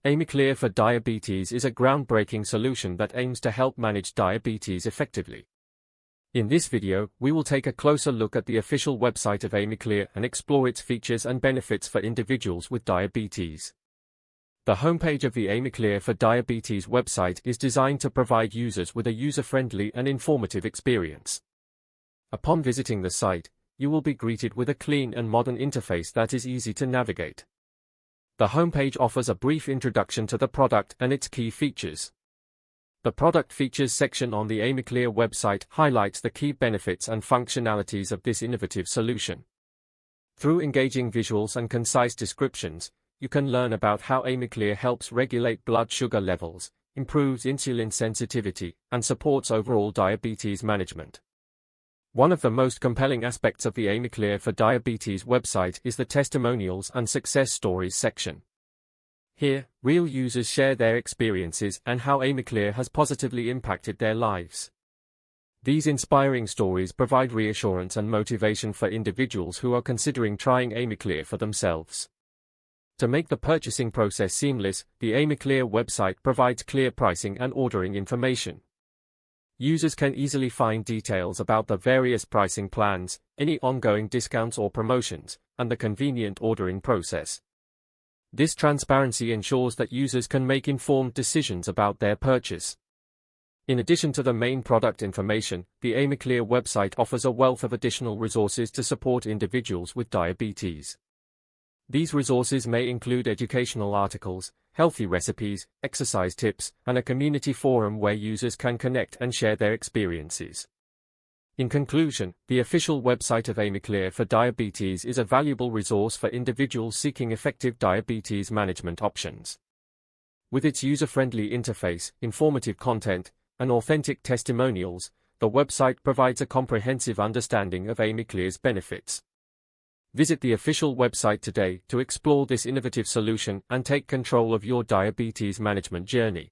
Amiclear for diabetes is a groundbreaking solution that aims to help manage diabetes effectively. In this video, we will take a closer look at the official website of Amiclear and explore its features and benefits for individuals with diabetes. The homepage of the Amiclear for Diabetes website is designed to provide users with a user-friendly and informative experience. Upon visiting the site, you will be greeted with a clean and modern interface that is easy to navigate. The homepage offers a brief introduction to the product and its key features. The Product Features section on the Amiclear website highlights the key benefits and functionalities of this innovative solution. Through engaging visuals and concise descriptions, you can learn about how Amiclear helps regulate blood sugar levels, improves insulin sensitivity, and supports overall diabetes management. One of the most compelling aspects of the Amiclear for Diabetes website is the Testimonials and Success Stories section. Here, real users share their experiences and how Amiclear has positively impacted their lives. These inspiring stories provide reassurance and motivation for individuals who are considering trying Amiclear for themselves. To make the purchasing process seamless, the Amiclear website provides clear pricing and ordering information. Users can easily find details about the various pricing plans, any ongoing discounts or promotions, and the convenient ordering process. This transparency ensures that users can make informed decisions about their purchase. In addition to the main product information, the Amiclear website offers a wealth of additional resources to support individuals with diabetes. These resources may include educational articles, healthy recipes, exercise tips, and a community forum where users can connect and share their experiences. In conclusion, the official website of Amiclear for Diabetes is a valuable resource for individuals seeking effective diabetes management options. With its user-friendly interface, informative content, and authentic testimonials, the website provides a comprehensive understanding of Amiclear's benefits. Visit the official website today to explore this innovative solution and take control of your diabetes management journey.